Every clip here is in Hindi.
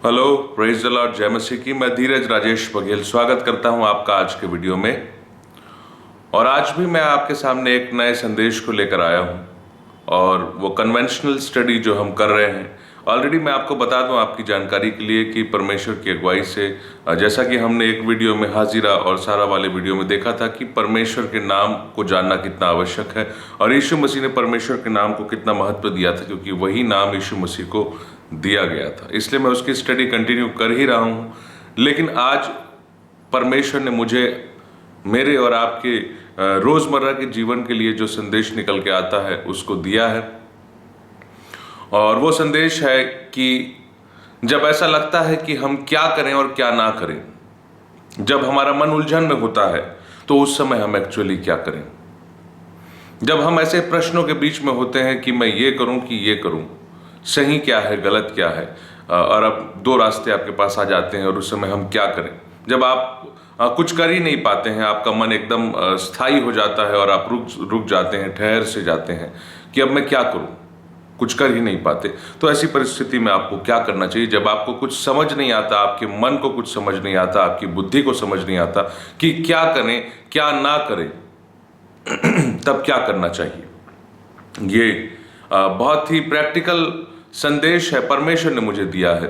हेलो, प्रेज द लॉर्ड, जय मसीह की। मैं धीरज राजेश बघेल स्वागत करता हूं आपका आज के वीडियो में। और आज भी मैं आपके सामने एक नए संदेश को लेकर आया हूं, और वो कन्वेंशनल स्टडी जो हम कर रहे हैं। ऑलरेडी मैं आपको बता दूं आपकी जानकारी के लिए कि परमेश्वर की अगुवाई से, जैसा कि हमने एक वीडियो में हाजिरा और सारा वाले वीडियो में देखा था कि परमेश्वर के नाम को जानना कितना आवश्यक है, और यीशु मसीह ने परमेश्वर के नाम को कितना महत्व दिया था, क्योंकि वही नाम यीशु मसीह को दिया गया था। इसलिए मैं उसकी स्टडी कंटिन्यू कर ही रहा हूँ। लेकिन आज परमेश्वर ने मुझे मेरे और आपके रोज़मर्रा के जीवन के लिए जो संदेश निकल के आता है उसको दिया है। और वो संदेश है कि जब ऐसा लगता है कि हम क्या करें और क्या ना करें, जब हमारा मन उलझन में होता है, तो उस समय हम एक्चुअली क्या करें। जब हम ऐसे प्रश्नों के बीच में होते हैं कि मैं ये करूं कि ये करूं, सही क्या है गलत क्या है, और अब दो रास्ते आपके पास आ जाते हैं और उस समय हम क्या करें। जब आप कुछ कर ही नहीं पाते हैं, आपका मन एकदम स्थायी हो जाता है और आप रुक जाते हैं, ठहर से जाते हैं कि अब मैं क्या करूं, कुछ कर ही नहीं पाते। तो ऐसी परिस्थिति में आपको क्या करना चाहिए? जब आपको कुछ समझ नहीं आता, आपके मन को कुछ समझ नहीं आता, आपकी बुद्धि को समझ नहीं आता कि क्या करें क्या ना करें, तब क्या करना चाहिए। ये बहुत ही प्रैक्टिकल संदेश है, परमेश्वर ने मुझे दिया है,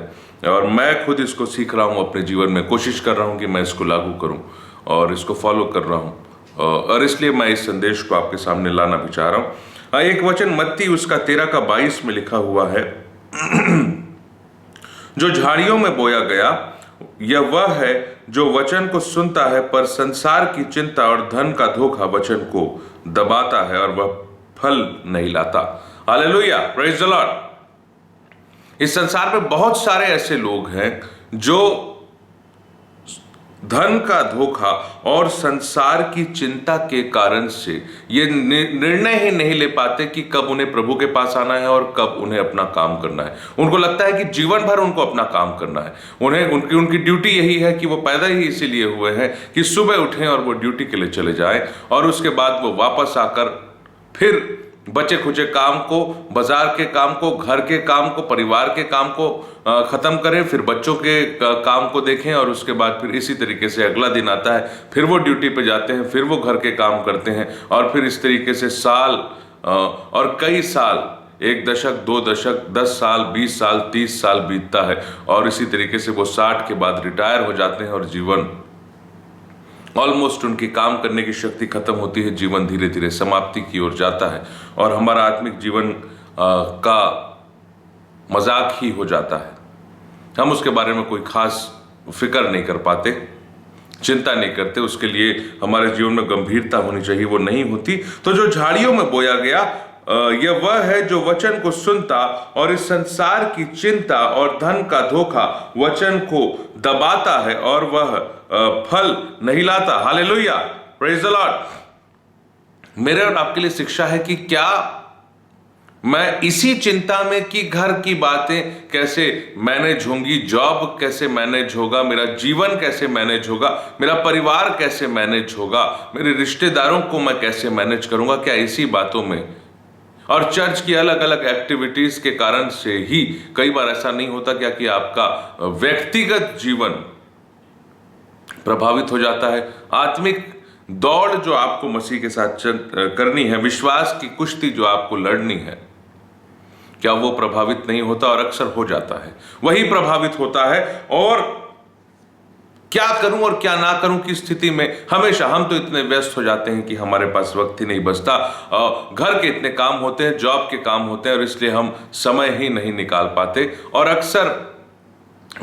और मैं खुद इसको सीख रहा हूँ अपने जीवन में। कोशिश कर रहा हूँ कि मैं इसको लागू करूँ और इसको फॉलो कर रहा हूँ, और इसलिए मैं इस संदेश को आपके सामने लाना भी चाह रहा हूँ। एक वचन मत्ती उसका 13:22 में लिखा हुआ है, जो झाड़ियों में बोया गया यह वह है जो वचन को सुनता है, पर संसार की चिंता और धन का धोखा वचन को दबाता है और वह फल नहीं लाता। Hallelujah, praise the Lord. इस संसार में बहुत सारे ऐसे लोग हैं जो धन का धोखा और संसार की चिंता के कारण से ये निर्णय ही नहीं ले पाते कि कब उन्हें प्रभु के पास आना है और कब उन्हें अपना काम करना है। उनको लगता है कि जीवन भर उनको अपना काम करना है। उनकी ड्यूटी यही है कि वो पैदा ही इसीलिए हुए हैं कि सुबह उठें और वो ड्यूटी के लिए चले जाएं, और उसके बाद वो वापस आकर फिर बचे खुचे काम को, बाजार के काम को, घर के काम को, परिवार के काम को खत्म करें, फिर बच्चों के काम को देखें, और उसके बाद फिर इसी तरीके से अगला दिन आता है, फिर वो ड्यूटी पे जाते हैं, फिर वो घर के काम करते हैं, और फिर इस तरीके से साल और कई साल, 1 दशक, 2 दशक, 10 साल, 20 साल, 30 साल बीतता है, और इसी तरीके से वो 60 के बाद रिटायर हो जाते हैं और जीवन ऑलमोस्ट उनकी काम करने की शक्ति खत्म होती है। जीवन धीरे धीरे समाप्ति की ओर जाता है, और हमारा आत्मिक जीवन का मजाक ही हो जाता है। हम उसके बारे में कोई खास फिक्र नहीं कर पाते, चिंता नहीं करते, उसके लिए हमारे जीवन में गंभीरता होनी चाहिए, वो नहीं होती। तो जो झाड़ियों में बोया गया यह वह है जो वचन को सुनता और इस संसार की चिंता और धन का धोखा वचन को दबाता है और वह फल नहीं लाता। Hallelujah, praise the Lord. मेरे और आपके लिए शिक्षा है कि क्या मैं इसी चिंता में कि घर की बातें कैसे मैनेज होंगी, जॉब कैसे मैनेज होगा, मेरा जीवन कैसे मैनेज होगा, मेरा परिवार कैसे मैनेज होगा, मेरे रिश्तेदारों को मैं कैसे मैनेज करूंगा, क्या इसी बातों में और चर्च की अलग अलग एक्टिविटीज के कारण से ही कई बार ऐसा नहीं होता क्या कि आपका व्यक्तिगत जीवन प्रभावित हो जाता है। आत्मिक दौड़ जो आपको मसीह के साथ करनी है, विश्वास की कुश्ती जो आपको लड़नी है, क्या वो प्रभावित नहीं होता? और अक्सर हो जाता है, वही प्रभावित होता है। और क्या करूं और क्या ना करूं की स्थिति में हमेशा हम तो इतने व्यस्त हो जाते हैं कि हमारे पास वक्त ही नहीं बचता। घर के इतने काम होते हैं, जॉब के काम होते हैं, और इसलिए हम समय ही नहीं निकाल पाते। और अक्सर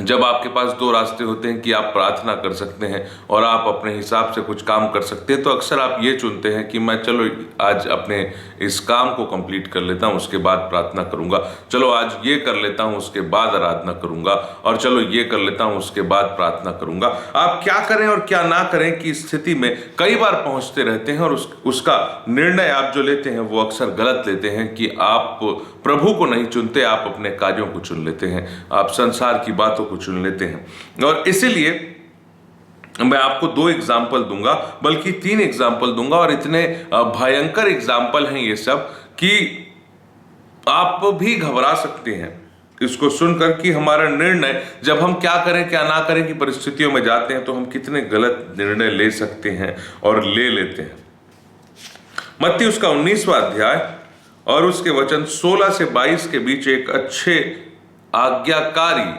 जब आपके पास 2 रास्ते होते हैं कि आप प्रार्थना कर सकते हैं और आप अपने हिसाब से कुछ काम कर सकते हैं, तो अक्सर आप ये चुनते हैं कि मैं चलो आज अपने इस काम को कंप्लीट कर लेता हूं, उसके बाद प्रार्थना करूंगा, चलो आज ये कर लेता हूं, उसके बाद आराधना करूंगा, और चलो ये कर लेता हूं, उसके बाद प्रार्थना करूंगा। आप क्या करें और क्या ना करें की स्थिति में कई बार पहुंचते रहते हैं, और उसका निर्णय आप जो लेते हैं वो अक्सर गलत लेते हैं कि आप प्रभु को नहीं चुनते, आप अपने कार्यों को चुन लेते हैं, आप संसार की बातों को चुन लेते हैं। और इसीलिए मैं आपको 2 एग्जाम्पल दूंगा, बल्कि 3 एग्जाम्पल दूंगा, और इतने भयंकर एग्जाम्पल हैं ये सब कि आप भी घबरा सकते हैं। इसको सुनकर कि हमारा निर्णय, जब हम क्या करें क्या ना करें की परिस्थितियों में जाते हैं तो हम कितने गलत निर्णय ले सकते हैं और ले लेते हैं। मत्ती उसका 19वां अध्याय और उसके वचन 16 से 22 के बीच एक अच्छे आज्ञाकारी,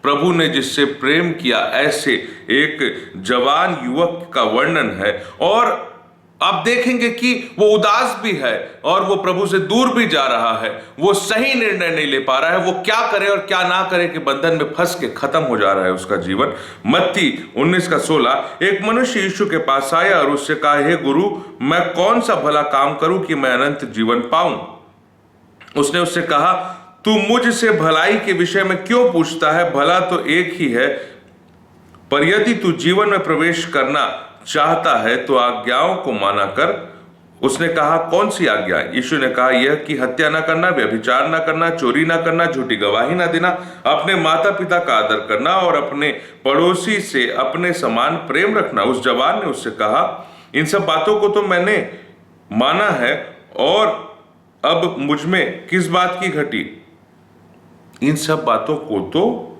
प्रभु ने जिससे प्रेम किया ऐसे एक जवान युवक का वर्णन है। और आप देखेंगे कि वो उदास भी है और वो प्रभु से दूर भी जा रहा है, वो सही निर्णय नहीं ले पा रहा है, वो क्या करे और क्या ना करे के बंधन में फंस के खत्म हो जा रहा है उसका जीवन। मत्ती 19:16, एक मनुष्य यीशु के पास आया और उससे कहा, हे गुरु, मैं कौन सा भला काम करूं कि मैं अनंत जीवन पाऊं? उसने उससे कहा, तू मुझसे भलाई के विषय में क्यों पूछता है? भला तो एक ही है, पर यदि तू जीवन में प्रवेश करना चाहता है तो आज्ञाओं को माना कर। उसने कहा, कौन सी आज्ञा? यीशु ने कहा, यह कि हत्या ना करना, व्यभिचार ना करना, चोरी ना करना, झूठी गवाही ना देना, अपने माता पिता का आदर करना और अपने पड़ोसी से अपने समान प्रेम रखना। उस जवान ने उससे कहा, इन सब बातों को तो मैंने माना है, और अब मुझ में किस बात की घटी? इन सब बातों को तो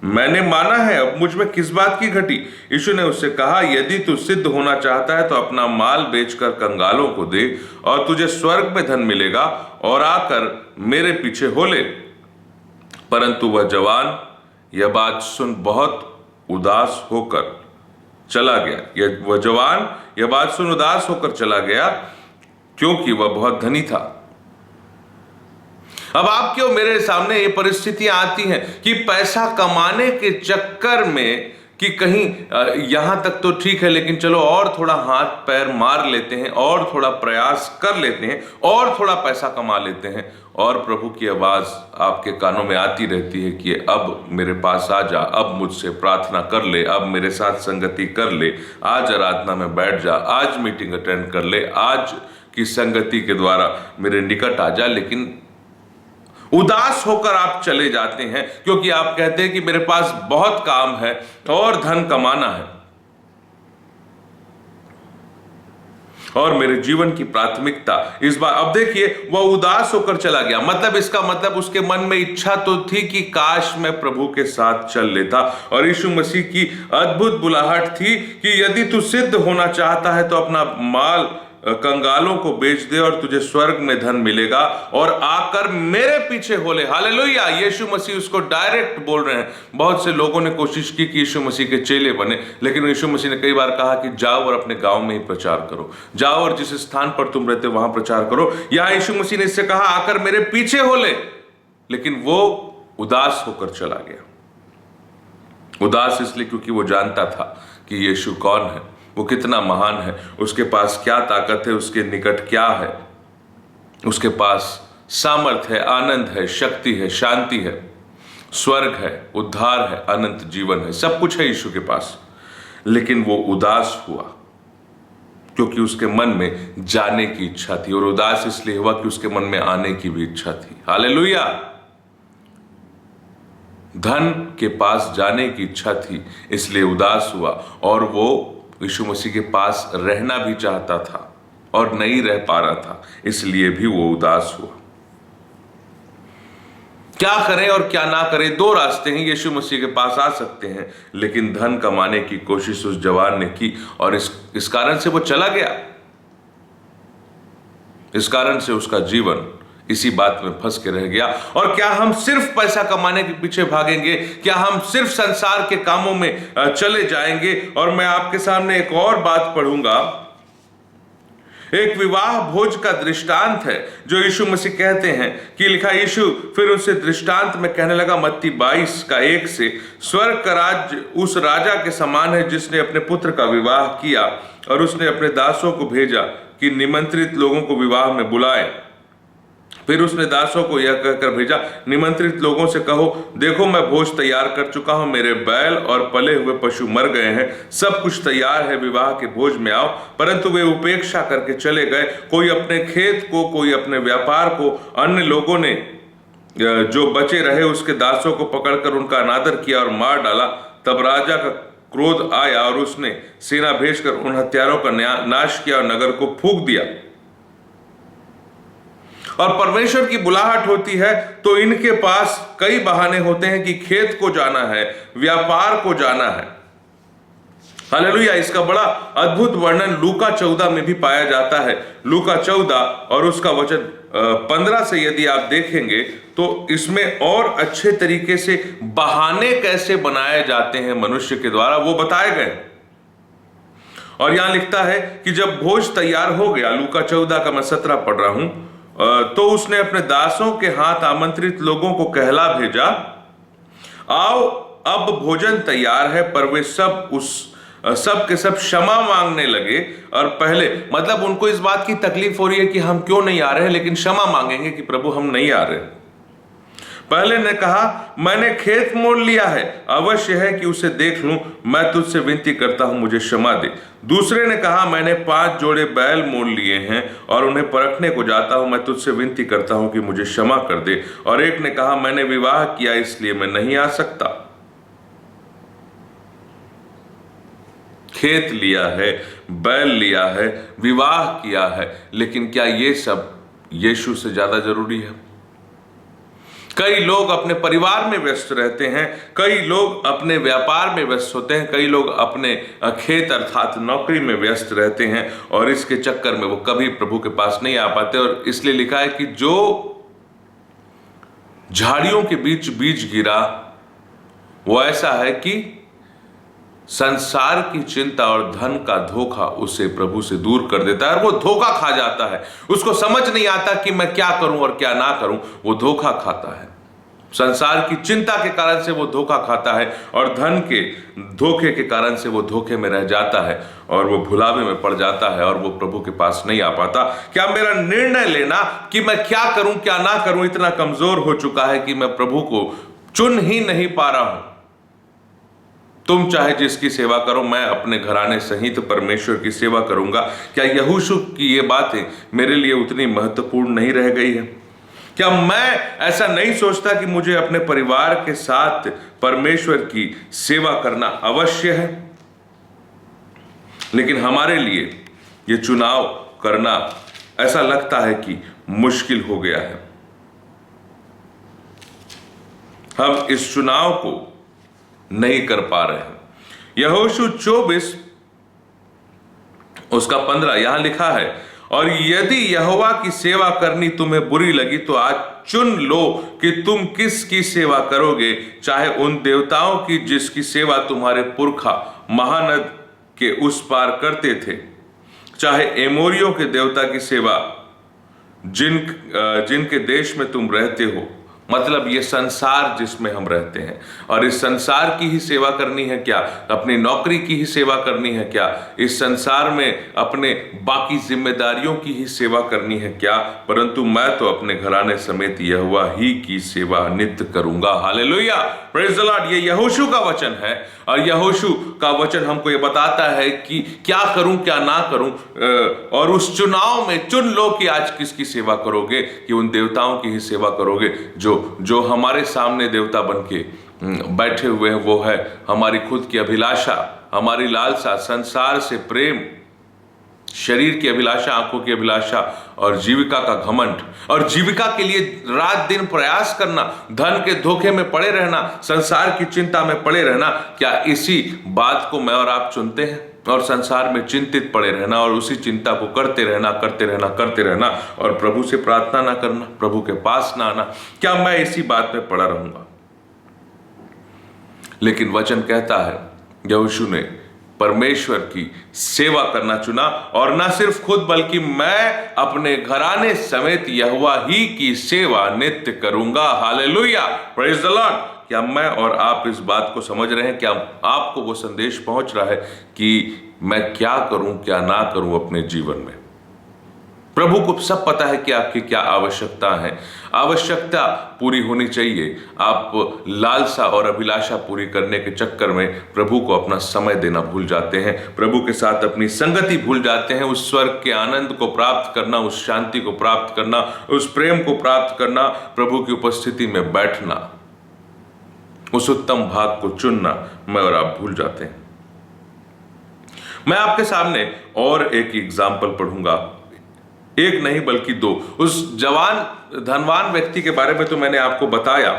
मैंने माना है, अब मुझ में किस बात की घटी? यीशु ने उससे कहा, यदि तू सिद्ध होना चाहता है तो अपना माल बेचकर कंगालों को दे और तुझे स्वर्ग में धन मिलेगा, और आकर मेरे पीछे हो ले। परंतु वह जवान यह बात सुन बहुत उदास होकर चला गया। वह जवान यह बात सुन उदास होकर चला गया, क्योंकि वह बहुत धनी था। अब आप क्यों मेरे सामने ये परिस्थितियां आती हैं कि पैसा कमाने के चक्कर में कि कहीं यहां तक तो ठीक है, लेकिन चलो और थोड़ा हाथ पैर मार लेते हैं और थोड़ा प्रयास कर लेते हैं और थोड़ा पैसा कमा लेते हैं, और प्रभु की आवाज आपके कानों में आती रहती है कि अब मेरे पास आ जा, अब मुझसे प्रार्थना कर ले, अब मेरे साथ संगति कर ले, आज आराधना में बैठ जा, आज मीटिंग अटेंड कर ले, आज की संगति के द्वारा मेरे निकट आ जा। लेकिन उदास होकर आप चले जाते हैं, क्योंकि आप कहते हैं कि मेरे पास बहुत काम है और धन कमाना है और मेरे जीवन की प्राथमिकता इस बार। अब देखिए, वह उदास होकर चला गया, मतलब इसका मतलब उसके मन में इच्छा तो थी कि काश मैं प्रभु के साथ चल लेता, और यीशु मसीह की अद्भुत बुलाहट थी कि यदि तू सिद्ध होना चाहता है तो अपना माल कंगालों को बेच दे और तुझे स्वर्ग में धन मिलेगा, और आकर मेरे पीछे हो ले। हालेलुया! यीशु मसीह उसको डायरेक्ट बोल रहे हैं। बहुत से लोगों ने कोशिश की कि यीशु मसीह के चेले बने, लेकिन यीशु मसीह ने कई बार कहा कि जाओ और अपने गांव में ही प्रचार करो, जाओ और जिस स्थान पर तुम रहते वहां प्रचार करो। यहां यीशु मसीह ने इससे कहा, आकर मेरे पीछे हो ले, लेकिन वो उदास होकर चला गया। उदास इसलिए क्योंकि वो जानता था कि यीशु कौन है, वो कितना महान है, उसके पास क्या ताकत है, उसके निकट क्या है। उसके पास सामर्थ है, आनंद है, शक्ति है, शांति है, स्वर्ग है, उद्धार है, अनंत जीवन है, सब कुछ है यीशु के पास। लेकिन वो उदास हुआ क्योंकि उसके मन में जाने की इच्छा थी, और उदास इसलिए हुआ कि उसके मन में आने की भी इच्छा थी। हालेलुया! धन के पास जाने की इच्छा थी, इसलिए उदास हुआ, और वो यीशु मसीह के पास रहना भी चाहता था और नहीं रह पा रहा था, इसलिए भी वो उदास हुआ। क्या करें और क्या ना करें, दो रास्ते हैं। यीशु मसीह के पास आ सकते हैं, लेकिन धन कमाने की कोशिश उस जवान ने की, और इस कारण से वो चला गया। इस कारण से उसका जीवन इसी बात में फंस के रह गया। और क्या हम सिर्फ पैसा कमाने के पीछे भागेंगे? क्या हम सिर्फ संसार के कामों में चले जाएंगे? और मैं आपके सामने एक और बात पढ़ूंगा, एक विवाह भोज का दृष्टांत है जो यीशु मसीह कहते हैं कि लिखा, यीशु फिर उससे दृष्टांत में कहने लगा, मत्ती 22:1 से, स्वर्ग का राज्य उस राजा के समान है जिसने अपने पुत्र का विवाह किया, और उसने अपने दासों को भेजा कि निमंत्रित लोगों को विवाह में बुलाए। फिर उसने दासों को यह कहकर भेजा, निमंत्रित लोगों से कहो, देखो मैं भोज तैयार कर चुका हूं, मेरे बैल और पले हुए पशु मर गए हैं, सब कुछ तैयार है, विवाह के भोज में आओ। परंतु वे उपेक्षा करके चले गए, कोई अपने खेत को, कोई अपने व्यापार को। अन्य लोगों ने जो बचे रहे उसके दासों को पकड़कर उनका अनादर किया और मार डाला। तब राजा का क्रोध आया और उसने सेना भेजकर उन हत्यारों का नाश किया और नगर को फूंक दिया। और परमेश्वर की बुलाहट होती है तो इनके पास कई बहाने होते हैं कि खेत को जाना है, व्यापार को जाना है। हालेलुया। इसका बड़ा अद्भुत वर्णन लूका 14 में भी पाया जाता है। लूका 14 और उसका वचन 15 से यदि आप देखेंगे तो इसमें और अच्छे तरीके से बहाने कैसे बनाए जाते हैं मनुष्य के द्वारा वो बताए गए। और यहां लिखता है कि जब भोज तैयार हो गया, लूका 14 का मैं 17 पढ़ रहा हूं, तो उसने अपने दासों के हाथ आमंत्रित लोगों को कहला भेजा, आओ अब भोजन तैयार है। पर वे सब के सब क्षमा मांगने लगे। और पहले मतलब उनको इस बात की तकलीफ हो रही है कि हम क्यों नहीं आ रहे हैं, लेकिन क्षमा मांगेंगे कि प्रभु हम नहीं आ रहे। पहले ने कहा, मैंने खेत मोल लिया है, अवश्य है कि उसे देख लूं, मैं तुझसे विनती करता हूं मुझे क्षमा दे। दूसरे ने कहा, मैंने 5 जोड़े बैल मोल लिए हैं और उन्हें परखने को जाता हूं, मैं तुझसे विनती करता हूं कि मुझे क्षमा कर दे। और एक ने कहा, मैंने विवाह किया इसलिए मैं नहीं आ सकता। खेत लिया है, बैल लिया है, विवाह किया है, लेकिन क्या ये सब यीशु से ज्यादा जरूरी है? कई लोग अपने परिवार में व्यस्त रहते हैं, कई लोग अपने व्यापार में व्यस्त होते हैं, कई लोग अपने खेत अर्थात नौकरी में व्यस्त रहते हैं और इसके चक्कर में वो कभी प्रभु के पास नहीं आ पाते। और इसलिए लिखा है कि जो झाड़ियों के बीच बीज गिरा वो ऐसा है कि संसार की चिंता और धन का धोखा उसे प्रभु से दूर कर देता है और वो धोखा खा जाता है। उसको समझ नहीं आता कि मैं क्या करूं और क्या ना करूं, वो धोखा खाता है। संसार की चिंता के कारण से वो धोखा खाता है और धन के धोखे के कारण से वो धोखे में रह जाता है और वो भुलावे में पड़ जाता है और वो प्रभु के पास नहीं आ पाता। क्या मेरा निर्णय लेना कि मैं क्या करूं क्या ना करूं इतना कमजोर हो चुका है कि मैं प्रभु को चुन ही नहीं पा रहा हूं। तुम चाहे जिसकी सेवा करो, मैं अपने घराने सहित परमेश्वर की सेवा करूंगा। क्या यहोशू की ये बातें मेरे लिए उतनी महत्वपूर्ण नहीं रह गई है? क्या मैं ऐसा नहीं सोचता कि मुझे अपने परिवार के साथ परमेश्वर की सेवा करना अवश्य है? लेकिन हमारे लिए ये चुनाव करना ऐसा लगता है कि मुश्किल हो गया है। हम इस चुनाव को नहीं कर पा रहे हैं। यहोशू 24 उसका 15 यहां लिखा है, और यदि यहोवा की सेवा करनी तुम्हें बुरी लगी तो आज चुन लो कि तुम किसकी सेवा करोगे, चाहे उन देवताओं की जिसकी सेवा तुम्हारे पुरखा महानद के उस पार करते थे, चाहे एमोरियों के देवता की सेवा जिनके देश में तुम रहते हो। मतलब ये संसार जिसमें हम रहते हैं, और इस संसार की ही सेवा करनी है क्या? अपनी नौकरी की ही सेवा करनी है क्या? इस संसार में अपने बाकी जिम्मेदारियों की ही सेवा करनी है क्या? परंतु मैं तो अपने घराने समेत यहोवा ही की सेवा नित्य करूंगा। Hallelujah, praise the Lord. ये यहोशू का वचन है और यहोशू का वचन हमको ये बताता है कि क्या करूं क्या ना करूं। और उस चुनाव में चुन लो कि आज किसकी सेवा करोगे, कि उन देवताओं की ही सेवा करोगे जो हमारे सामने देवता बन के बैठे हुए हैं। वो है हमारी खुद की अभिलाषा, हमारी लालसा, संसार से प्रेम, शरीर की अभिलाषा, आंखों की अभिलाषा और जीविका का घमंड, और जीविका के लिए रात दिन प्रयास करना, धन के धोखे में पड़े रहना, संसार की चिंता में पड़े रहना। क्या इसी बात को मैं और आप चुनते हैं? और संसार में चिंतित पड़े रहना और उसी चिंता को करते रहना और प्रभु से प्रार्थना ना करना, प्रभु के पास ना आना। क्या मैं इसी बात में पड़ा रहूंगा? लेकिन वचन कहता है यहोशू ने परमेश्वर की सेवा करना चुना, और ना सिर्फ खुद बल्कि मैं अपने घराने समेत यहोवा ही की सेवा नित्य करूंगा। Hallelujah, praise the Lord. क्या मैं और आप इस बात को समझ रहे हैं? क्या आपको वो संदेश पहुंच रहा है कि मैं क्या करूं क्या ना करूं अपने जीवन में? प्रभु को सब पता है कि आपकी क्या आवश्यकता है। आवश्यकता पूरी होनी चाहिए। आप लालसा और अभिलाषा पूरी करने के चक्कर में प्रभु को अपना समय देना भूल जाते हैं, प्रभु के साथ अपनी संगति भूल जाते हैं। उस स्वर्ग के आनंद को प्राप्त करना, उस शांति को प्राप्त करना, उस प्रेम को प्राप्त करना, प्रभु की उपस्थिति में बैठना, उस उत्तम भाग को चुनना मैं और आप भूल जाते हैं। मैं आपके सामने और एक एग्जाम्पल पढ़ूंगा एक नहीं बल्कि दो। उस जवान धनवान व्यक्ति के बारे में तो मैंने आपको बताया।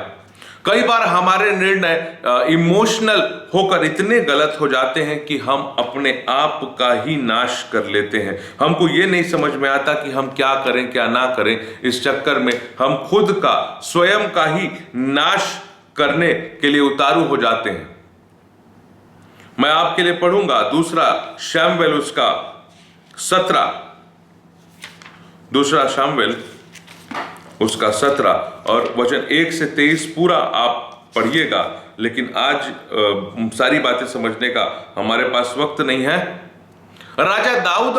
कई बार हमारे निर्णय इमोशनल होकर इतने गलत हो जाते हैं कि हम अपने आप का ही नाश कर लेते हैं। हमको ये नहीं समझ में आता कि हम क्या करें क्या ना करें। इस चक्कर में हम खुद का स्वयं का ही नाश करने के लिए उतारू हो जाते हैं। मैं आपके लिए पढ़ूंगा दूसरा शमूएल उसका 17, दूसरा शमूएल उसका 17 और वचन 1 से 23 पूरा आप पढ़िएगा। लेकिन आज सारी बातें समझने का हमारे पास वक्त नहीं है। राजा दाऊद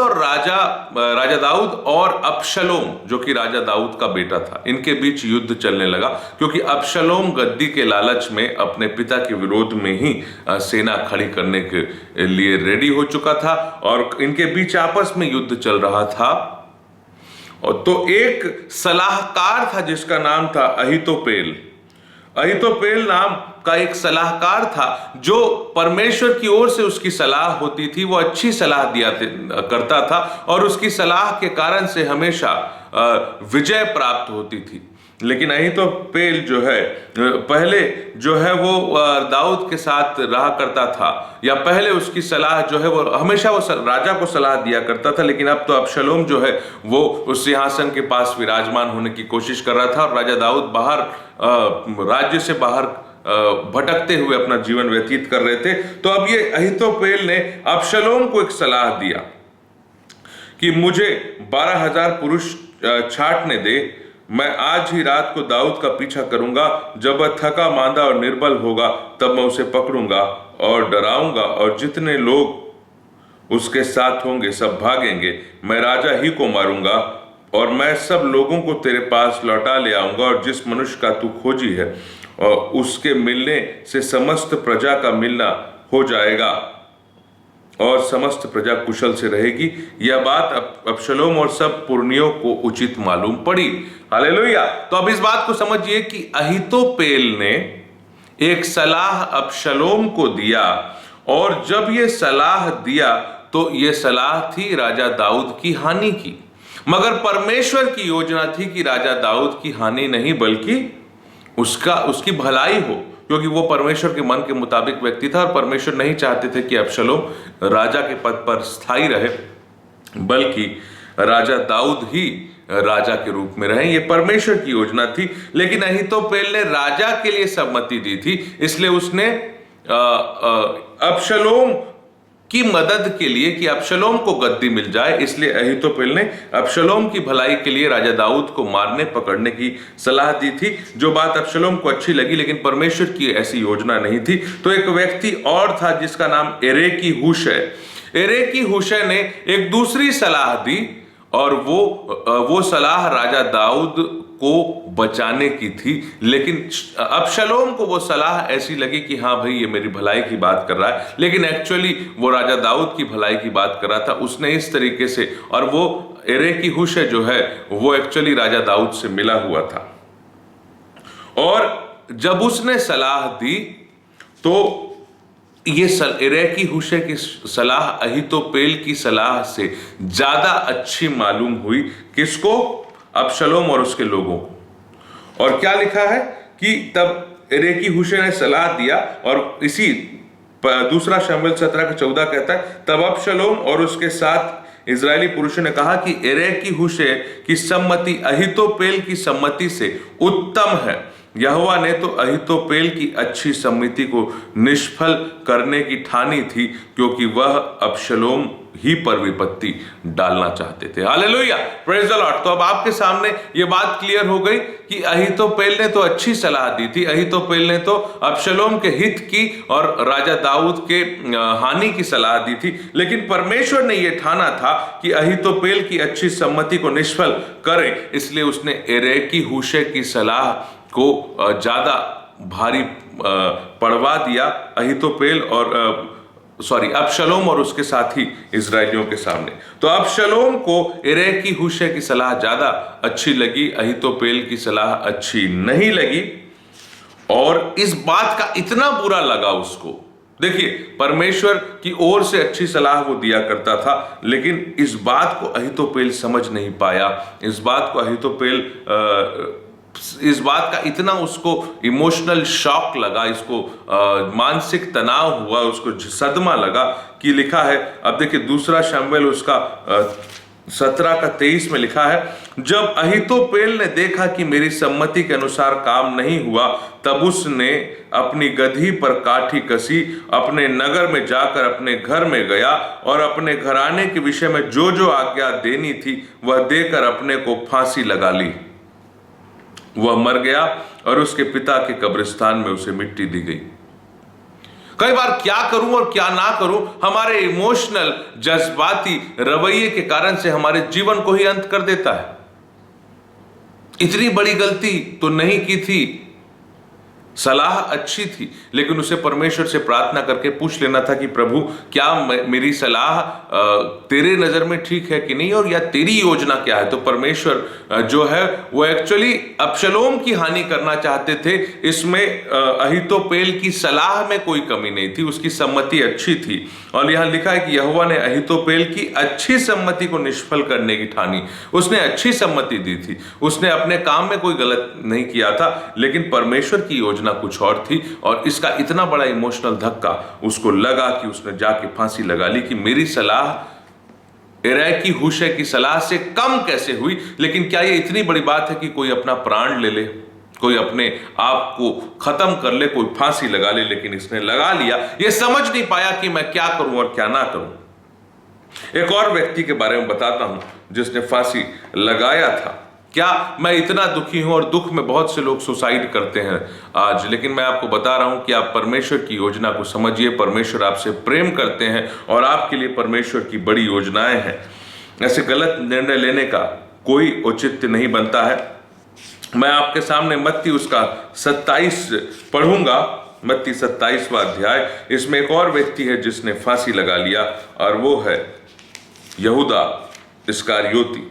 और अबशलोम, जो कि राजा दाऊद का बेटा था, इनके बीच युद्ध चलने लगा, क्योंकि अबशलोम गद्दी के लालच में अपने पिता के विरोध में ही सेना खड़ी करने के लिए रेडी हो चुका था और इनके बीच आपस में युद्ध चल रहा था। और तो एक सलाहकार था जिसका नाम था अहीतोपेल। अहीतोपेल नाम का एक सलाहकार था जो परमेश्वर की ओर से उसकी सलाह होती थी। वो अच्छी सलाह दिया करता था और उसकी सलाह के कारण से हमेशा विजय प्राप्त होती थी। लेकिन अहीतोपेल जो है पहले जो है वो दाऊद के साथ रहा करता था, या पहले उसकी सलाह जो है वो हमेशा वो राजा को सलाह दिया करता था। लेकिन अब तो अबशलोम जो है वो उस सिंहासन के पास विराजमान होने की कोशिश कर रहा था और राजा दाऊद बाहर राज्य से बाहर भटकते हुए अपना जीवन व्यतीत कर रहे थे। तो अब ये अहीतोपेल ने अबशलोम को एक सलाह दिया कि मुझे 12,000 पुरुष छांटने दे। मैं आज ही रात को दाऊद का पीछा करूंगा। जब वह थका मांदा और निर्बल होगा तब मैं उसे पकड़ूंगा और डराऊंगा और जितने लोग उसके साथ होंगे सब भागेंगे। मैं राजा ही को मारूंगा और मैं सब लोगों को तेरे पास लौटा ले आऊंगा और जिस मनुष्य का तू खोजी है और उसके मिलने से समस्त प्रजा का मिलना हो जाएगा और समस्त प्रजा कुशल से रहेगी। यह बात अबशलोम और सब पुरनियों को उचित मालूम पड़ी। हालेलुया। तो अब इस बात को समझिए कि अहीतोपेल ने एक सलाह अबशलोम को दिया और जब ये सलाह दिया तो ये सलाह थी राजा दाऊद की हानि की। मगर परमेश्वर की योजना थी कि राजा दाऊद की हानि नहीं बल्कि उसकी भलाई हो, क्योंकि वो परमेश्वर के मन के मुताबिक व्यक्ति था और परमेश्वर नहीं चाहते थे कि अबशलोम राजा के पद पर स्थायी रहे, बल्कि राजा दाऊद ही राजा के रूप में रहे। ये परमेश्वर की योजना थी। लेकिन अहीतोपेल ने राजा के लिए सम्मति दी थी, इसलिए उसने अबशलोम की मदद के लिए कि अबशलोम को गद्दी मिल जाए, इसलिए अहीतोपेल ने अबशलोम की भलाई के लिए राजा दाऊद को मारने पकड़ने की सलाह दी थी, जो बात अबशलोम को अच्छी लगी। लेकिन परमेश्वर की ऐसी योजना नहीं थी। तो एक व्यक्ति और था जिसका नाम एरेकी हुशै। एरेकी हुशै ने एक दूसरी सलाह दी और वो सलाह राजा दाऊद को बचाने की थी। लेकिन अबशलोम को वो सलाह ऐसी लगी कि हाँ भाई ये मेरी भलाई की बात कर रहा है, लेकिन एक्चुअली वो राजा दाऊद की भलाई की बात कर रहा था। उसने इस तरीके से, और वो एरेकी हुशै जो है वो एक्चुअली राजा दाऊद से मिला हुआ था। और जब उसने सलाह दी तो ये एरेकी हुशै की सलाह अहीतोपेल की सलाह से ज्यादा अच्छी मालूम हुई। किसको? अबशलोम और उसके लोगों को। और क्या लिखा है कि तब एरेकी हुशै ने सलाह दिया, और इसी दूसरा शमूएल 17:14 कहता है, तब अबशलोम और उसके साथ इजरायली पुरुषों ने कहा कि एरेकी हुशै की सम्मति अहीतोपेल की सम्मति से उत्तम है। यहोवा ने तो अहीतोपेल की अच्छी सम्मति को निष्फल करने की ठानी थी, क्योंकि वह अबशलोम ही पर विपत्ति डालना चाहते थे। Hallelujah, praise the Lord. तो अब आपके सामने ये बात क्लियर हो गई कि अहीतोपेल ने तो अच्छी सलाह दी थी। अहीतोपेल ने तो अबशलोम के हित की और राजा दाऊद के हानि की सलाह दी थी। लेकिन परमेश्वर ने यह ठाना था कि अहीतोपेल की अच्छी सम्मति को निष्फल करे, इसलिए उसने एरेकी हुशै की सलाह को ज्यादा भारी पड़वा दिया अहीतोपेल और अबशलोम और उसके साथी इजरायलियों के सामने। तो अबशलोम को एरेकी हुशै की सलाह ज्यादा अच्छी लगी, अहीतोपेल की सलाह अच्छी नहीं लगी। और इस बात का इतना बुरा लगा उसको देखिए, परमेश्वर की ओर से अच्छी सलाह वो दिया करता था, लेकिन इस बात को अहीतोपेल समझ नहीं पाया। इस बात को अहीतोपेल इस बात का इतना उसको इमोशनल शॉक लगा, इसको मानसिक तनाव हुआ, उसको सदमा लगा कि लिखा है, अब देखिए दूसरा शमूएल उसका 17:23 में लिखा है, जब अहीतोपेल ने देखा कि मेरी सम्मति के अनुसार काम नहीं हुआ, तब उसने अपनी गदही पर काठी कसी, अपने नगर में जाकर अपने घर में गया और अपने घराने के विषय में जो जो आज्ञा देनी थी वह देकर अपने को फांसी लगा ली। वह मर गया और उसके पिता के कब्रिस्तान में उसे मिट्टी दी गई। कई बार क्या करूं और क्या ना करूं, हमारे इमोशनल जज्बाती रवैये के कारण से हमारे जीवन को ही अंत कर देता है। इतनी बड़ी गलती तो नहीं की थी, सलाह अच्छी थी, लेकिन उसे परमेश्वर से प्रार्थना करके पूछ लेना था कि प्रभु, क्या मेरी सलाह तेरे नजर में ठीक है कि नहीं, और या तेरी योजना क्या है। तो परमेश्वर जो है वो एक्चुअली अबशलोम की हानि करना चाहते थे। इसमें अहीतोपेल की सलाह में कोई कमी नहीं थी, उसकी सम्मति अच्छी थी। और यहां लिखा है कि यहोवा ने अहीतोपेल की अच्छी सम्मति को निष्फल करने की ठानी। उसने अच्छी सम्मति दी थी, उसने अपने काम में कोई गलत नहीं किया था, लेकिन परमेश्वर की योजना कुछ और थी। और इसका इतना बड़ा इमोशनल धक्का उसको लगा कि उसने जाके फांसी लगा ली कि मेरी सलाह एरै की हुशै की सलाह से कम कैसे हुई। लेकिन क्या ये इतनी बड़ी बात है कि कोई अपना प्राण ले ले, कोई अपने आप को खत्म कर ले, कोई फांसी लगा ले। लेकिन इसने लगा लिया, ये समझ नहीं पाया कि मैं क्या करूं और क्या ना करूं। एक और व्यक्ति के बारे में बताता हूं जिसने फांसी लगाया था। क्या मैं इतना दुखी हूं, और दुख में बहुत से लोग सुसाइड करते हैं आज, लेकिन मैं आपको बता रहा हूं कि आप परमेश्वर की योजना को समझिए। परमेश्वर आपसे प्रेम करते हैं और आपके लिए परमेश्वर की बड़ी योजनाएं हैं। ऐसे गलत निर्णय लेने का कोई औचित्य नहीं बनता है। मैं आपके सामने मत्ती उसका 27 पढ़ूंगा, मत्ती 27वां अध्याय। इसमें एक और व्यक्ति है जिसने फांसी लगा लिया, और वो है यहूदा इस्करियोती।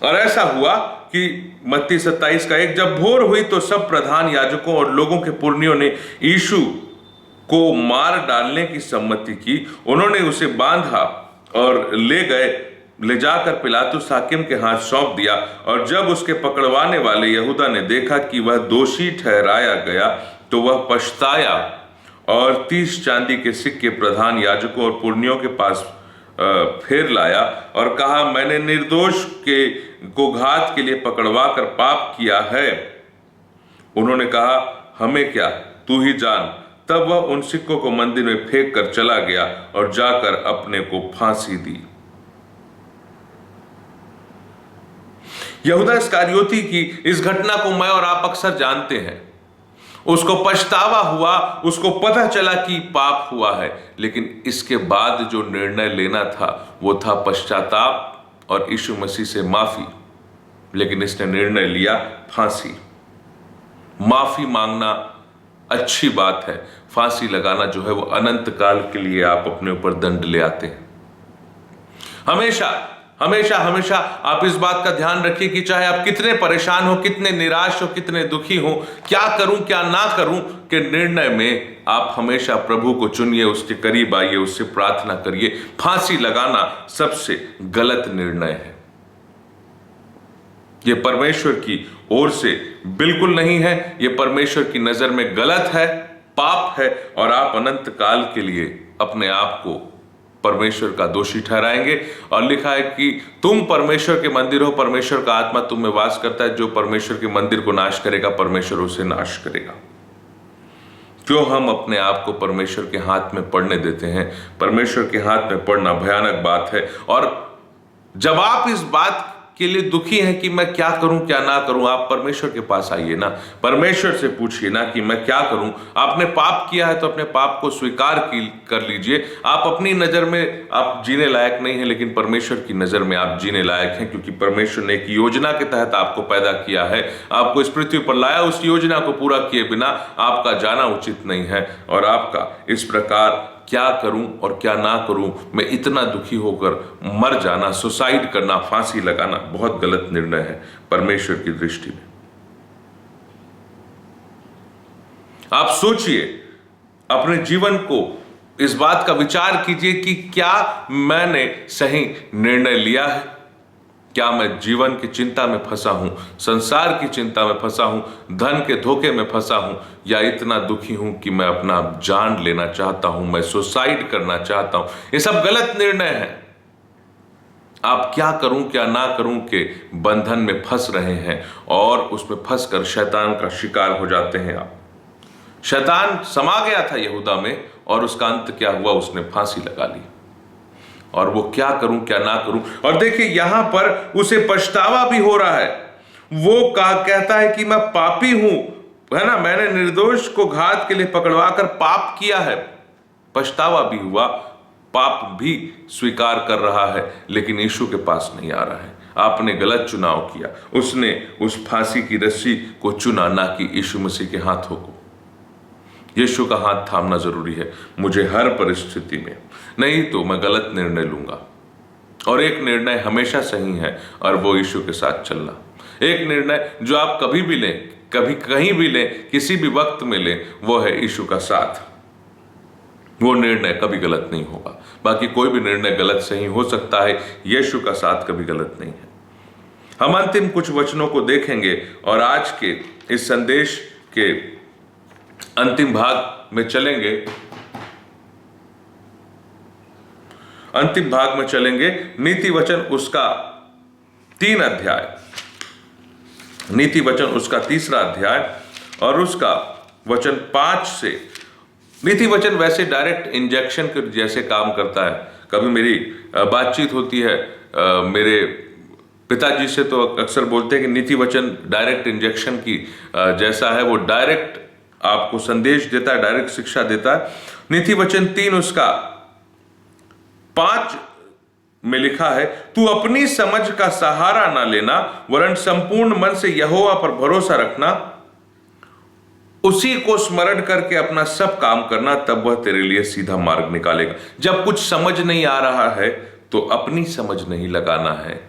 और ऐसा हुआ कि मत्ती 27:1, जब भोर हुई तो सब प्रधान याजकों और लोगों के पुरनियों ने यीशु को मार डालने की सम्मति की। उन्होंने उसे बांधा और ले जाकर पिलातुस हाकिम के हाथ सौंप दिया। और जब उसके पकड़वाने वाले यहूदा ने देखा कि वह दोषी ठहराया गया, तो वह पछताया और 30 चांदी के सिक्के प्रधान याजकों और पुरनियों के पास फेर लाया और कहा, मैंने निर्दोष को घात के लिए पकड़वा कर पाप किया है। उन्होंने कहा, हमें क्या, तू ही जान। तब वह उन सिक्कों को मंदिर में फेंक कर चला गया और जाकर अपने को फांसी दी। यहूदा इस्करियोती की इस घटना को मैं और आप अक्सर जानते हैं। उसको पछतावा हुआ, उसको पता चला कि पाप हुआ है, लेकिन इसके बाद जो निर्णय लेना था वो था पश्चाताप और यीशु मसीह से माफी। लेकिन इसने निर्णय लिया फांसी। माफी मांगना अच्छी बात है, फांसी लगाना जो है वो अनंत काल के लिए आप अपने ऊपर दंड ले आते हैं। हमेशा हमेशा हमेशा आप इस बात का ध्यान रखिए कि चाहे आप कितने परेशान हो, कितने निराश हो, कितने दुखी हो, क्या करूं क्या ना करूं के निर्णय में आप हमेशा प्रभु को चुनिए, उसके करीब आइए, उससे प्रार्थना करिए। फांसी लगाना सबसे गलत निर्णय है। यह परमेश्वर की ओर से बिल्कुल नहीं है, यह परमेश्वर की नजर में गलत है, पाप है, और आप अनंत काल के लिए अपने आप को परमेश्वर का दोषी ठहराएंगे। और लिखा है कि तुम परमेश्वर के मंदिर हो, परमेश्वर का आत्मा तुम में वास करता है। जो परमेश्वर के मंदिर को नाश करेगा, परमेश्वर उसे नाश करेगा। क्यों हम अपने आप को परमेश्वर के हाथ में पड़ने देते हैं? परमेश्वर के हाथ में पड़ना भयानक बात है। और जब आप इस बात के लिए दुखी हैं कि मैं क्या करूं क्या ना करूं, आप परमेश्वर के पास आइए ना, परमेश्वर से पूछिए ना कि मैं क्या करूं। आपने पाप किया है तो अपने पाप को स्वीकार कर लीजिए। आप अपनी नजर में आप जीने लायक नहीं है, लेकिन परमेश्वर की नजर में आप जीने लायक हैं, क्योंकि परमेश्वर ने एक योजना के तहत आपको पैदा किया है, आपको इस पृथ्वी पर लाया। उस योजना को पूरा किए बिना आपका जाना उचित नहीं है। और आपका इस प्रकार क्या करूं और क्या ना करूं मैं इतना दुखी होकर मर जाना, सुसाइड करना, फांसी लगाना बहुत गलत निर्णय है परमेश्वर की दृष्टि में। आप सोचिए, अपने जीवन को इस बात का विचार कीजिए कि क्या मैंने सही निर्णय लिया है। क्या मैं जीवन की चिंता में फंसा हूं, संसार की चिंता में फंसा हूं, धन के धोखे में फंसा हूं, या इतना दुखी हूं कि मैं अपना जान लेना चाहता हूं, मैं सुसाइड करना चाहता हूं। ये सब गलत निर्णय है। आप क्या करूं क्या ना करूं के बंधन में फंस रहे हैं और उसमें फंसकर शैतान का शिकार हो जाते हैं आप। शैतान समा गया था यहूदा में और उसका अंत क्या हुआ, उसने फांसी लगा ली। और वो क्या करूं क्या ना करूं। और देखिए यहां पर उसे पछतावा भी हो रहा है। वो कहता है कि मैं पापी हूं, है ना, मैंने निर्दोष को घात के लिए पकड़वा कर पाप किया है। पछतावा भी हुआ, पाप भी स्वीकार कर रहा है, लेकिन यीशु के पास नहीं आ रहा है। आपने गलत चुनाव किया। उसने उस फांसी की रस्सी को चुना, ना कि यीशु मसीह के हाथों को। यीशु का हाथ थामना जरूरी है मुझे हर परिस्थिति में, नहीं तो मैं गलत निर्णय लूंगा। और एक निर्णय हमेशा सही है, और वो यीशु के साथ चलना। एक निर्णय जो आप कभी भी लें, कभी कहीं भी लें, किसी भी वक्त में लें, वो है यीशु का साथ। वो निर्णय कभी गलत नहीं होगा। बाकी कोई भी निर्णय गलत सही हो सकता है, यीशु का साथ कभी गलत नहीं है। हम अंतिम कुछ वचनों को देखेंगे और आज के इस संदेश के अंतिम भाग में चलेंगे। अंतिम भाग में चलेंगे नीति वचन उसका 3 अध्याय, नीति वचन उसका 3रा अध्याय और उसका वचन 5 से। नीति वचन वैसे डायरेक्ट इंजेक्शन के जैसे काम करता है। कभी मेरी बातचीत होती है मेरे पिताजी से, तो अक्सर बोलते हैं कि नीति वचन डायरेक्ट इंजेक्शन की जैसा है। वो डायरेक्ट आपको संदेश देता है, डायरेक्ट शिक्षा देता है। नीति वचन 3 उसका 5 में लिखा है, तू अपनी समझ का सहारा ना लेना, वरन संपूर्ण मन से यहोवा पर भरोसा रखना, उसी को स्मरण करके अपना सब काम करना, तब वह तेरे लिए सीधा मार्ग निकालेगा। जब कुछ समझ नहीं आ रहा है तो अपनी समझ नहीं लगाना है।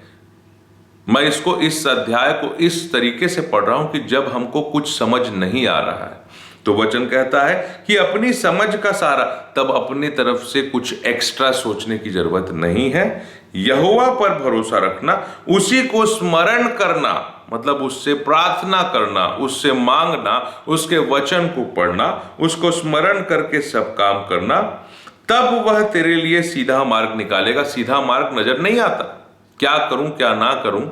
मैं इस अध्याय को इस तरीके से पढ़ रहा हूं कि जब हमको कुछ समझ नहीं आ रहा है तो वचन कहता है कि अपनी समझ का सहारा, तब अपनी तरफ से कुछ एक्स्ट्रा सोचने की जरूरत नहीं है। यहोवा पर भरोसा रखना, उसी को स्मरण करना, मतलब उससे प्रार्थना करना, उससे मांगना, उसके वचन को पढ़ना, उसको स्मरण करके सब काम करना, तब वह तेरे लिए सीधा मार्ग निकालेगा। सीधा मार्ग नजर नहीं आता। क्या करूं क्या ना करूं,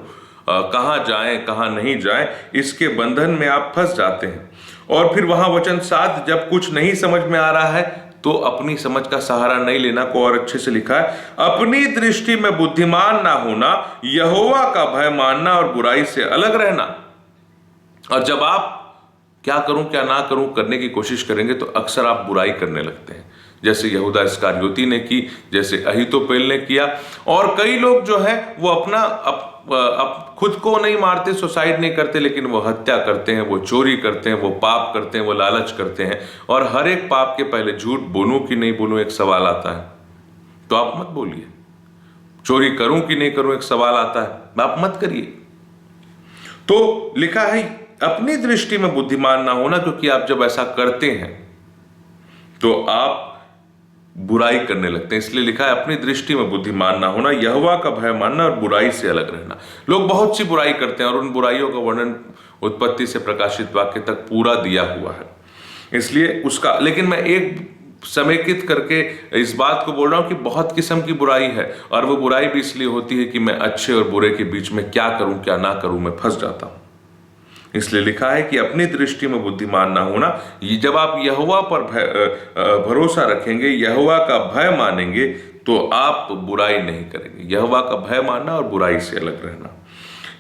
कहां जाएं कहां नहीं जाएं, इसके बंधन में आप फंस जाते हैं। और फिर वहां वचन 7, जब कुछ नहीं समझ में आ रहा है तो अपनी समझ का सहारा नहीं लेना, को और अच्छे से लिखा है, अपनी दृष्टि में बुद्धिमान ना होना, यहोवा का भय मानना और बुराई से अलग रहना। और जब आप क्या करूं क्या ना करूं करने की कोशिश करेंगे तो अक्सर आप बुराई करने लगते हैं, जैसे यहूदा इस्करियोती ने की, जैसे अहीतोपेल ने किया। और कई लोग जो है वो अपना खुद को नहीं मारते, सुसाइड नहीं करते, लेकिन वो हत्या करते हैं, वो चोरी करते हैं, वो पाप करते हैं, वो लालच करते हैं। और हर एक पाप के पहले झूठ बोलूं कि नहीं बोलूं एक सवाल आता है, तो आप मत बोलिए। चोरी करूं कि नहीं करूं एक सवाल आता है, आप मत करिए। तो लिखा है अपनी दृष्टि में बुद्धिमान ना होना, क्योंकि आप जब ऐसा करते हैं तो आप बुराई करने लगते हैं। इसलिए लिखा है अपनी दृष्टि में बुद्धिमान ना होना, यहोवा का भय मानना और बुराई से अलग रहना। लोग बहुत सी बुराई करते हैं और उन बुराइयों का वर्णन उत्पत्ति से प्रकाशित वाक्य तक पूरा दिया हुआ है। इसलिए उसका, लेकिन मैं एक समेकित करके इस बात को बोल रहा हूं कि बहुत किस्म की बुराई है, और वो बुराई भी इसलिए होती है कि मैं अच्छे और बुरे के बीच में क्या करूं क्या ना करूं में फंस जाता हूं। इसलिए लिखा है कि अपनी दृष्टि में बुद्धिमान ना होना। जब आप यहोवा पर भरोसा रखेंगे, यहोवा का भय मानेंगे, तो आप बुराई नहीं करेंगे। यहोवा का भय मानना और बुराई से अलग रहना,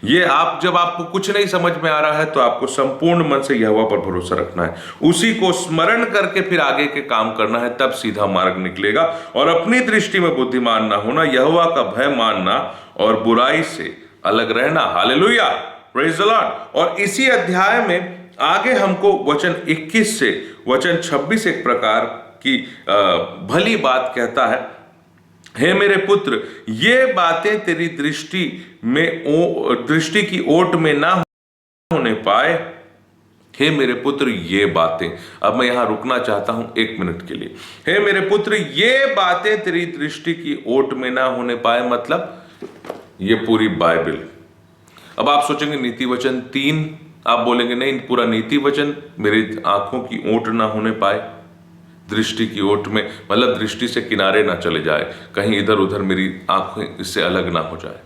ये आप जब आपको कुछ नहीं समझ में आ रहा है तो आपको संपूर्ण मन से यहोवा पर भरोसा रखना है, उसी को स्मरण करके फिर आगे के काम करना है, तब सीधा मार्ग निकलेगा। और अपनी दृष्टि में बुद्धिमान ना होना, यहोवा का भय मानना और बुराई से अलग रहना। Hallelujah, praise the Lord. और इसी अध्याय में आगे हमको वचन 21 से वचन 26 एक प्रकार की भली बात कहता है, हे मेरे पुत्र, ये बातें तेरी दृष्टि की ओट में ना होने पाए, हे मेरे पुत्र ये बातें, अब मैं यहां रुकना चाहता हूं 1 मिनट के लिए। हे मेरे पुत्र ये बातें तेरी दृष्टि की ओट में ना होने पाए, मतलब ये पूरी बाइबल। अब आप सोचेंगे नीति वचन 3, आप बोलेंगे नहीं पूरा नीति वचन मेरी आंखों की ओट ना होने पाए। दृष्टि की ओट में मतलब दृष्टि से किनारे ना चले जाए, कहीं इधर उधर मेरी आंखें इससे अलग ना हो जाए।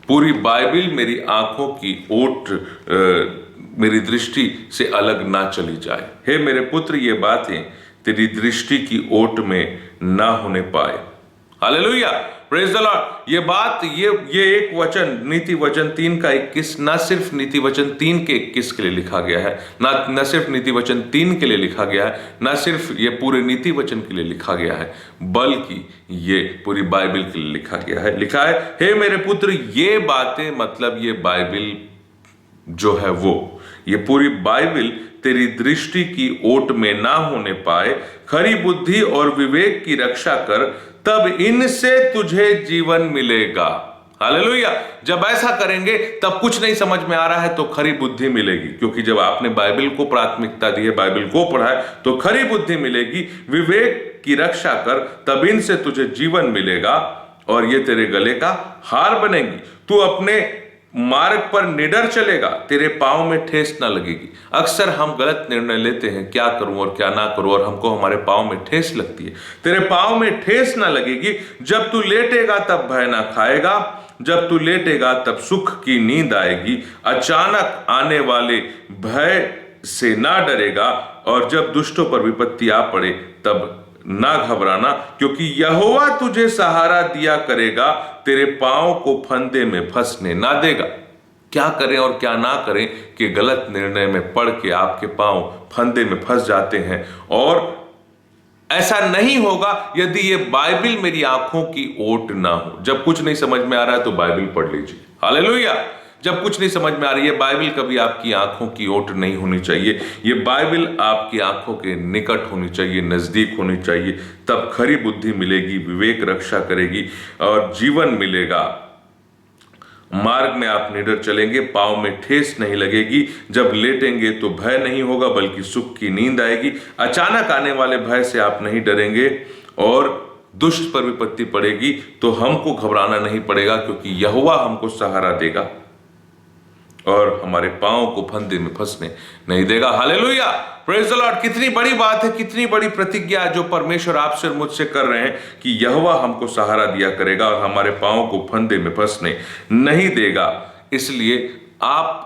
पूरी बाइबल मेरी आंखों की ओट मेरी दृष्टि से अलग ना चली जाए। हे मेरे पुत्र ये बातें तेरी दृष्टि की ओट में ना होने पाए। Hallelujah, praise the Lord. ये बात ये एक वचन नीति वचन 3 का 21 ना सिर्फ नीति वचन 3 के 21 के लिए लिखा गया है, ना सिर्फ नीति वचन 3 के लिए लिखा गया है, ना सिर्फ ये पूरे नीति वचन के लिए लिखा गया है, बल्कि ये पूरी बाइबल के लिए लिखा गया है। लिखा है, हे मेरे पुत्र ये बातें, मतलब ये बाइबल जो है वो, ये पूरी बाइबल तेरी दृष्टि की ओट में ना होने पाए, खरी बुद्धि और विवेक की रक्षा कर, तब इनसे तुझे जीवन मिलेगा। हालेलुया। जब ऐसा करेंगे तब कुछ नहीं समझ में आ रहा है तो खरी बुद्धि मिलेगी, क्योंकि जब आपने बाइबल को प्राथमिकता दी है, बाइबल को पढ़ा है, तो खरी बुद्धि मिलेगी। विवेक की रक्षा कर, तब इनसे तुझे जीवन मिलेगा और ये तेरे गले का हार बनेगी। तू अपने मार्ग पर निडर चलेगा, तेरे पांव में ठेस ना लगेगी। अक्सर हम गलत निर्णय लेते हैं, क्या करूं और क्या ना करूं, और हमको हमारे पांव में ठेस लगती है। तेरे पांव में ठेस ना लगेगी। जब तू लेटेगा तब भय ना खाएगा, जब तू लेटेगा तब सुख की नींद आएगी। अचानक आने वाले भय से ना डरेगा, और जब दुष्टों पर विपत्ति आ पड़े तब ना घबराना, क्योंकि यहोवा तुझे सहारा दिया करेगा, तेरे पांव को फंदे में फंसने ना देगा। क्या करें और क्या ना करें कि गलत निर्णय में पड़ के आपके पांव फंदे में फंस जाते हैं। और ऐसा नहीं होगा यदि ये बाइबल मेरी आंखों की ओट ना हो। जब कुछ नहीं समझ में आ रहा है तो बाइबल पढ़ लीजिए। हालेलुया। जब कुछ नहीं समझ में आ रही है, बाइबल कभी आपकी आंखों की ओट नहीं होनी चाहिए। ये बाइबल आपकी आंखों के निकट होनी चाहिए, नजदीक होनी चाहिए। तब खरी बुद्धि मिलेगी, विवेक रक्षा करेगी और जीवन मिलेगा। मार्ग में आप निडर चलेंगे, पांव में ठेस नहीं लगेगी। जब लेटेंगे तो भय नहीं होगा, बल्कि सुख की नींद आएगी। अचानक आने वाले भय से आप नहीं डरेंगे, और दुष्ट पर विपत्ति पड़ेगी तो हमको घबराना नहीं पड़ेगा, क्योंकि यहोवा हमको सहारा देगा और हमारे पांव को फंदे में फंसने नहीं देगा। Hallelujah, praise the Lord. कितनी बड़ी बात है, कितनी बड़ी प्रतिज्ञा जो परमेश्वर आपसे और मुझसे कर रहे हैं कि यहोवा हमको सहारा दिया करेगा और हमारे पांव को फंदे में फंसने नहीं देगा। इसलिए आप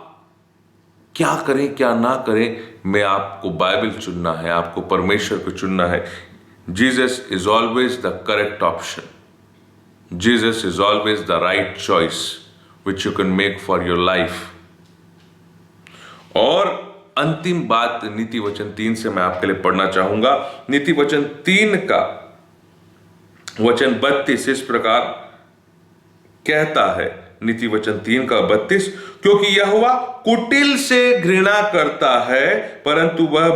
क्या करें क्या ना करें, में आपको बाइबल चुनना है, आपको परमेश्वर को चुनना है। Jesus is always the correct option. Jesus is always the right choice which you can make for your life. और अंतिम बात नीति वचन 3 से मैं आपके लिए पढ़ना चाहूंगा। नीति वचन 3 का वचन 32 इस प्रकार कहता है। नीति वचन 3 का 32, क्योंकि यहोवा कुटिल से घृणा करता है, परंतु वह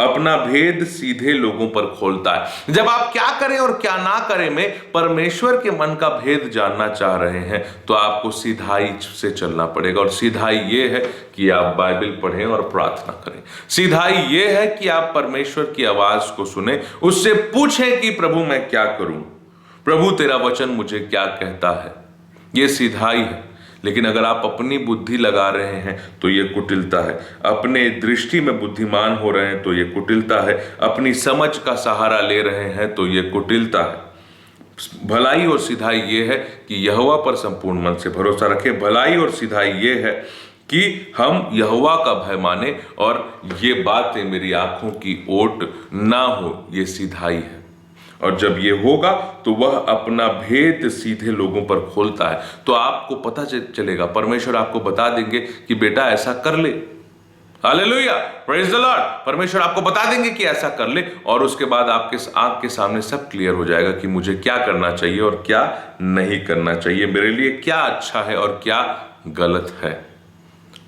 अपना भेद सीधे लोगों पर खोलता है। जब आप क्या करें और क्या ना करें में परमेश्वर के मन का भेद जानना चाह रहे हैं, तो आपको सीधाई से चलना पड़ेगा। और सीधाई ये है कि आप बाइबल पढ़ें और प्रार्थना करें। सीधाई ये है कि आप परमेश्वर की आवाज को सुने, उससे पूछें कि प्रभु मैं क्या करूं, प्रभु तेरा वचन मुझे क्या कहता है। ये सीधाई है। लेकिन अगर आप अपनी बुद्धि लगा रहे हैं तो ये कुटिलता है। अपने दृष्टि में बुद्धिमान हो रहे हैं तो ये कुटिलता है। अपनी समझ का सहारा ले रहे हैं तो ये कुटिलता है। भलाई और सिधाई ये है कि यहोवा पर संपूर्ण मन से भरोसा रखें। भलाई और सिधाई ये है कि हम यहोवा का भय माने और ये बातें मेरी आंखों की ओट ना हो, ये सिधाई है। और जब ये होगा तो वह अपना भेद सीधे लोगों पर खोलता है। तो आपको पता चलेगा, परमेश्वर आपको बता देंगे कि बेटा ऐसा कर ले। Hallelujah, praise the Lord. परमेश्वर आपको बता देंगे कि ऐसा कर ले, और उसके बाद आपके आंख के सामने सब क्लियर हो जाएगा कि मुझे क्या करना चाहिए और क्या नहीं करना चाहिए, मेरे लिए क्या अच्छा है और क्या गलत है।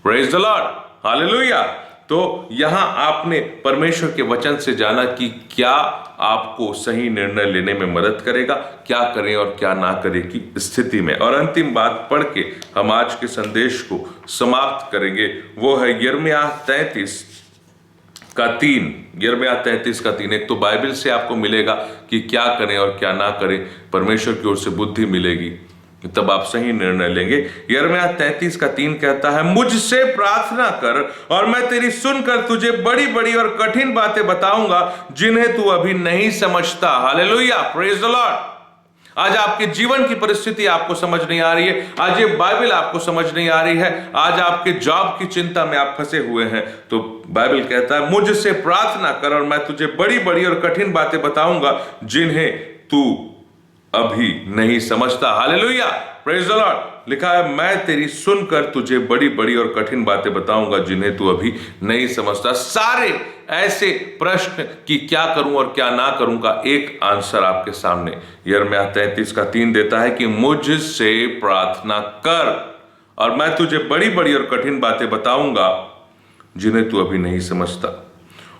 Praise the Lord, hallelujah. तो यहां आपने परमेश्वर के वचन से जाना कि क्या आपको सही निर्णय लेने में मदद करेगा, क्या करें और क्या ना करें की स्थिति में। और अंतिम बात पढ़ के हम आज के संदेश को समाप्त करेंगे, वो है यिर्मयाह 33:3। यिर्मयाह 33:3 एक तो बाइबल से आपको मिलेगा कि क्या करें और क्या ना करें, परमेश्वर की ओर से बुद्धि मिलेगी, तब आप सही निर्णय लेंगे। यिर्मयाह 33:3 कहता है, मुझसे प्रार्थना कर और मैं तेरी सुनकर तुझे बड़ी बड़ी और कठिन बातें बताऊंगा जिन्हें तू अभी नहीं समझता। Hallelujah, praise the Lord. आज आपके जीवन की परिस्थिति आपको समझ नहीं आ रही है, आज ये बाइबल आपको समझ नहीं आ रही है, आज आपके जॉब की चिंता में आप फंसे हुए हैं, तो बाइबल कहता है मुझसे प्रार्थना कर और मैं तुझे बड़ी बड़ी और कठिन बातें बताऊंगा जिन्हें तू अभी नहीं समझता। Hallelujah, praise the Lord. लिखा है, मैं तेरी सुनकर तुझे बड़ी बड़ी और कठिन बातें बताऊंगा जिन्हें तू अभी नहीं समझता। सारे ऐसे प्रश्न कि क्या करूं और क्या ना करूं का एक आंसर आपके सामने यिर्मयाह 33:3 देता है कि मुझसे प्रार्थना कर और मैं तुझे बड़ी बड़ी और कठिन बातें बताऊंगा जिन्हें तू अभी नहीं समझता,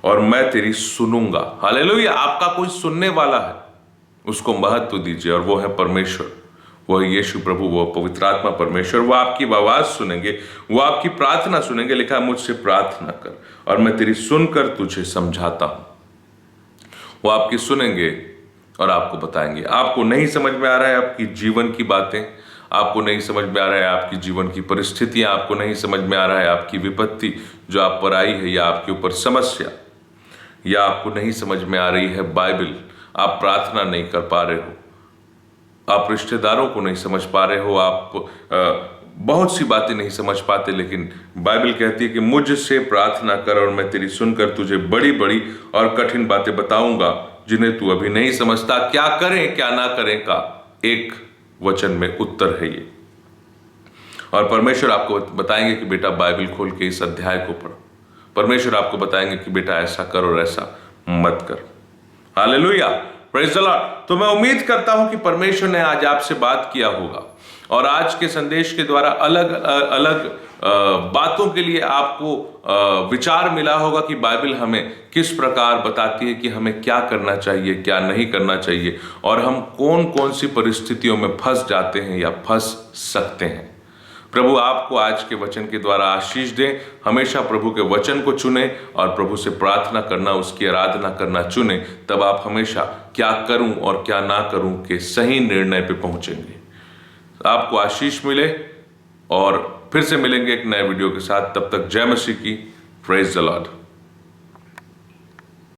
और मैं तेरी सुनूंगा। हालेलुया, आपका कोई सुनने वाला है, उसको महत्व दीजिए, और वो है परमेश्वर, वो है यीशु प्रभु, वो पवित्र आत्मा परमेश्वर। वो आपकी आवाज सुनेंगे, वो आपकी प्रार्थना सुनेंगे। लिखा है, मुझसे प्रार्थना कर और मैं तेरी सुनकर तुझे समझाता हूं। वो आपकी सुनेंगे और आपको बताएंगे। आपको नहीं समझ में आ रहा है आपकी जीवन की बातें, आपको नहीं समझ में आ रहा है आपकी जीवन की परिस्थितियां, आपको नहीं समझ में आ रहा है आपकी विपत्ति जो आप पर आई है, या आपके ऊपर समस्या, या आपको नहीं समझ में आ रही है बाइबल, आप प्रार्थना नहीं कर पा रहे हो, आप रिश्तेदारों को नहीं समझ पा रहे हो, आप बहुत सी बातें नहीं समझ पाते, लेकिन बाइबल कहती है कि मुझसे प्रार्थना कर और मैं तेरी सुनकर तुझे बड़ी बड़ी और कठिन बातें बताऊंगा जिन्हें तू अभी नहीं समझता। क्या करें क्या ना करें का एक वचन में उत्तर है ये। और परमेश्वर आपको बताएंगे कि बेटा बाइबल खोल के इस अध्याय को पढ़ो। परमेश्वर आपको बताएंगे कि बेटा ऐसा कर और ऐसा मत कर। Hallelujah, praise the Lord. तो मैं उम्मीद करता हूं कि परमेश्वर ने आज आपसे बात किया होगा और आज के संदेश के द्वारा अलग अलग बातों के लिए आपको विचार मिला होगा कि बाइबल हमें किस प्रकार बताती है कि हमें क्या करना चाहिए, क्या नहीं करना चाहिए, और हम कौन कौन सी परिस्थितियों में फंस जाते हैं या फंस सकते हैं। प्रभु आपको आज के वचन के द्वारा आशीष दें। हमेशा प्रभु के वचन को चुने और प्रभु से प्रार्थना करना, उसकी आराधना करना चुने, तब आप हमेशा क्या करूं और क्या ना करूं के सही निर्णय पे पहुंचेंगे। आपको आशीष मिले और फिर से मिलेंगे एक नए वीडियो के साथ। तब तक जय मसीह की। Praise the Lord.